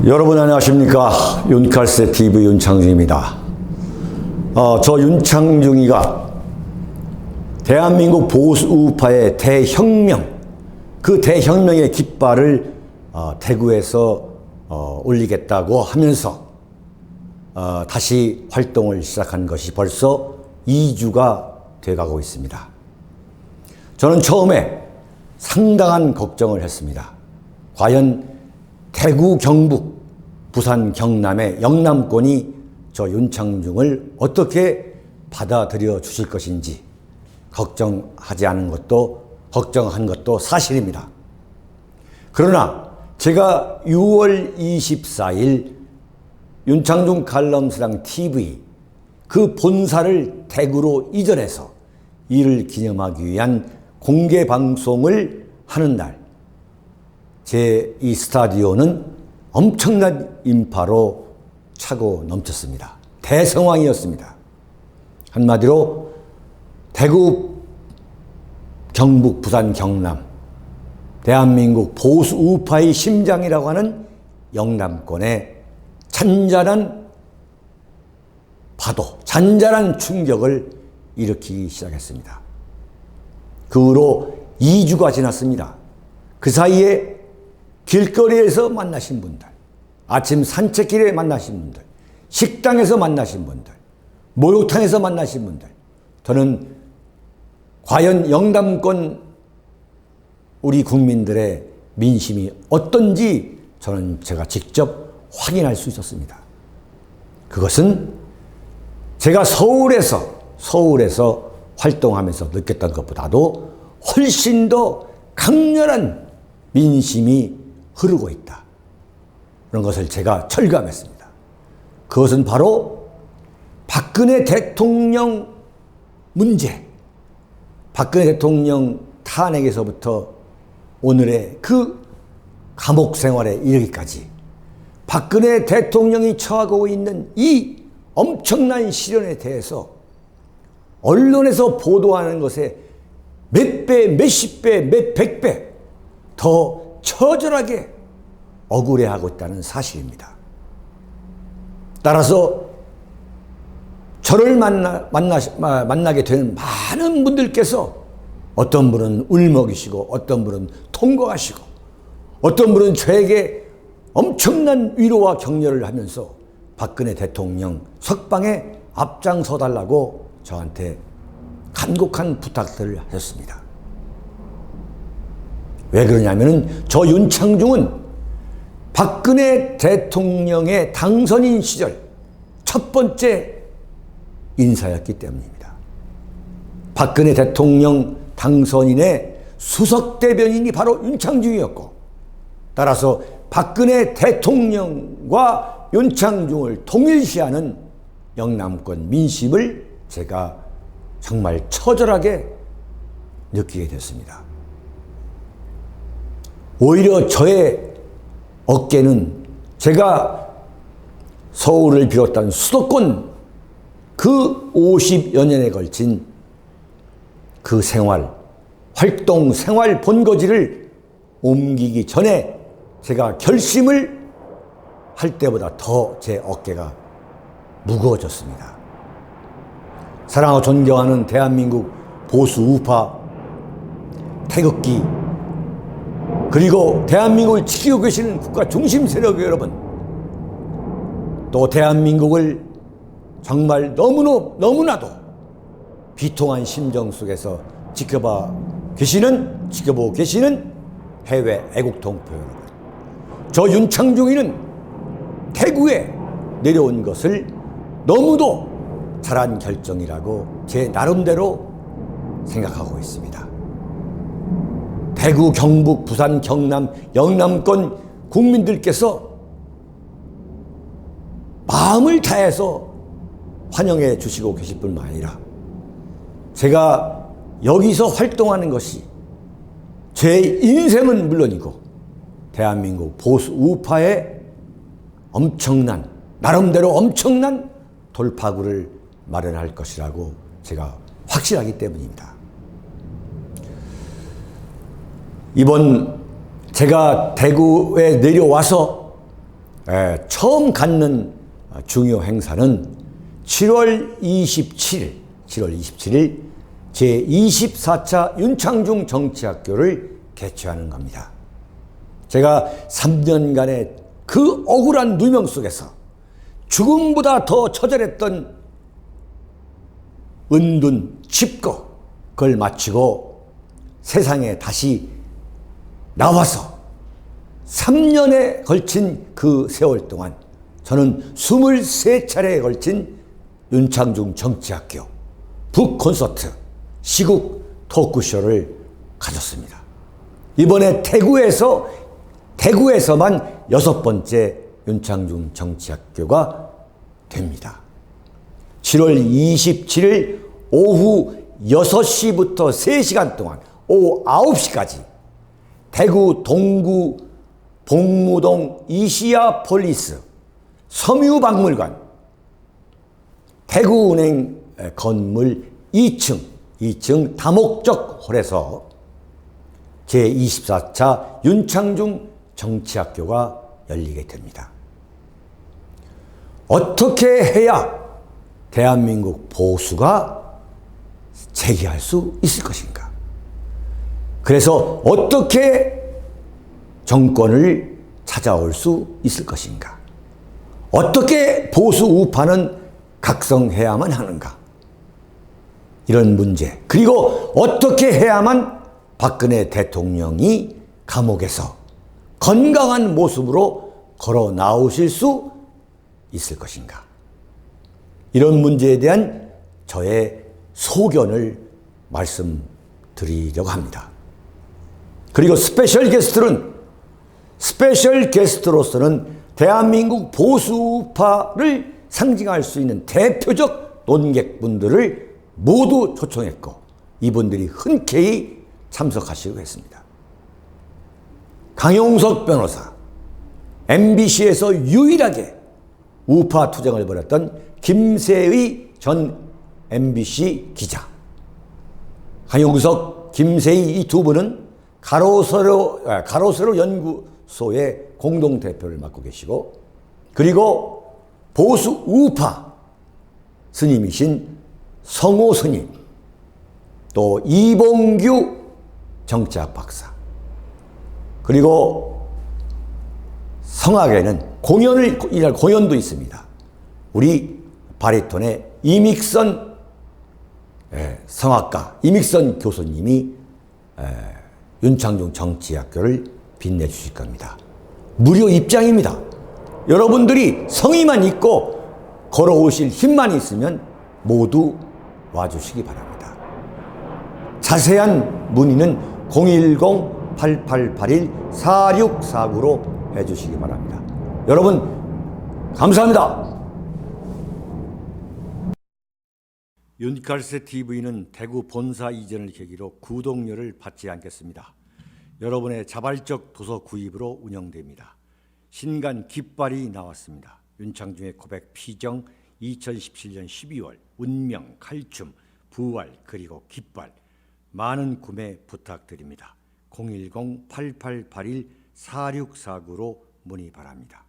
여러분 안녕하십니까? 윤칼세 TV 윤창중입니다. 저 윤창중이가 대한민국 보수 우파의 대혁명, 그 대혁명의 깃발을 대구에서 올리겠다고 하면서 다시 활동을 시작한 것이 벌써 2주가 돼가고 있습니다. 저는 처음에 상당한 걱정을 했습니다. 과연 대구, 경북, 부산, 경남의 영남권이 저 윤창중을 어떻게 받아들여 주실 것인지 걱정한 것도 사실입니다. 그러나 제가 6월 24일 윤창중 칼럼스랑 TV 그 본사를 대구로 이전해서 이를 기념하기 위한 공개 방송을 하는 날, 제 이 스타디오는 엄청난 인파로 차고 넘쳤습니다. 대성황이었습니다. 한마디로 대구, 경북, 부산, 경남, 대한민국 보수 우파의 심장이라고 하는 영남권의 잔잔한 파도, 잔잔한 충격을 일으키기 시작했습니다. 그 후로 2주가 지났습니다. 그 사이에 길거리에서 만나신 분들, 아침 산책길에 만나신 분들, 식당에서 만나신 분들, 목욕탕에서 만나신 분들, 저는 과연 영남권 우리 국민들의 민심이 어떤지 제가 직접 확인할 수 있었습니다. 그것은 제가 서울에서 활동하면서 느꼈던 것보다도 훨씬 더 강렬한 민심이 흐르고 있다. 그런 것을 제가 철감했습니다. 그것은 바로 박근혜 대통령 문제, 박근혜 대통령 탄핵에서부터 오늘의 그 감옥 생활에 이르기까지 박근혜 대통령이 처하고 있는 이 엄청난 시련에 대해서 언론에서 보도하는 것에 몇 배, 몇십 배, 몇백 배 더 처절하게 억울해하고 있다는 사실입니다. 따라서 저를 만나게 되는 많은 분들께서 어떤 분은 울먹이시고 어떤 분은 통곡하시고 어떤 분은 저에게 엄청난 위로와 격려를 하면서 박근혜 대통령 석방에 앞장서 달라고 저한테 간곡한 부탁들을 하셨습니다. 왜 그러냐면은 저 윤창중은 박근혜 대통령의 당선인 시절 첫 번째 인사였기 때문입니다. 박근혜 대통령 당선인의 수석 대변인이 바로 윤창중이었고, 따라서 박근혜 대통령과 윤창중을 동일시하는 영남권 민심을 제가 정말 처절하게 느끼게 됐습니다. 오히려 저의 어깨는 제가 서울을 비롯한 수도권 그 50여 년에 걸친 그 활동 생활 본거지를 옮기기 전에 제가 결심을 할 때보다 더 제 어깨가 무거워졌습니다. 사랑하고 존경하는 대한민국 보수 우파 태극기, 그리고 대한민국을 지키고 계시는 국가 중심 세력 여러분, 또 대한민국을 정말 너무나도 비통한 심정 속에서 지켜보고 계시는 해외 애국 동포 여러분, 저 윤창중이는 대구에 내려온 것을 너무도 잘한 결정이라고 제 나름대로 생각하고 있습니다. 대구, 경북, 부산, 경남, 영남권 국민들께서 마음을 다해서 환영해 주시고 계실 뿐만 아니라 제가 여기서 활동하는 것이 제 인생은 물론이고 대한민국 보수 우파의 나름대로 엄청난 돌파구를 마련할 것이라고 제가 확실하기 때문입니다. 이번 제가 대구에 내려와서 처음 갖는 중요 행사는 7월 27일 제24차 윤창중 정치학교를 개최하는 겁니다. 제가 3년간의 그 억울한 누명 속에서 죽음보다 더 처절했던 은둔, 칩거, 그걸 마치고 세상에 다시 나와서 3년에 걸친 그 세월 동안 저는 23차례에 걸친 윤창중 정치학교 북콘서트 시국 토크쇼를 가졌습니다. 이번에 대구에서만 6번째 윤창중 정치학교가 됩니다. 7월 27일 오후 6시부터 3시간 동안 오후 9시까지 대구 동구 복무동 이시아 폴리스 섬유박물관 대구은행 건물 2층 다목적 홀에서 제24차 윤창중 정치학교가 열리게 됩니다. 어떻게 해야 대한민국 보수가 재기할 수 있을 것인가? 그래서 어떻게 정권을 찾아올 수 있을 것인가? 어떻게 보수 우파는 각성해야만 하는가? 이런 문제, 그리고 어떻게 해야만 박근혜 대통령이 감옥에서 건강한 모습으로 걸어 나오실 수 있을 것인가? 이런 문제에 대한 저의 소견을 말씀드리려고 합니다. 그리고 스페셜 게스트로서는 대한민국 보수파를 상징할 수 있는 대표적 논객분들을 모두 초청했고 이분들이 흔쾌히 참석하시고 했습니다. 강용석 변호사, MBC에서 유일하게 우파 투쟁을 벌였던 김세의 전 MBC 기자, 강용석, 김세의 이 두 분은 가로세로 연구소의 공동대표를 맡고 계시고, 그리고 보수 우파 스님이신 성호 스님, 또 이봉규 정치학 박사, 그리고 성악에는 공연도 있습니다. 우리 바리톤의 이믹선 성악가 이믹선 교수님이 윤창중 정치학교를 빛내주실 겁니다. 무료 입장입니다. 여러분들이 성의만 있고 걸어오실 힘만 있으면 모두 와주시기 바랍니다. 자세한 문의는 010-8881-4649로 해주시기 바랍니다. 여러분 감사합니다. 윤칼세 TV는 대구 본사 이전을 계기로 구독료를 받지 않겠습니다. 여러분의 자발적 도서 구입으로 운영됩니다. 신간 깃발이 나왔습니다. 윤창중의 고백 피정 2017년 12월 운명, 칼춤, 부활 그리고 깃발 많은 구매 부탁드립니다. 010-8881-4649로 문의 바랍니다.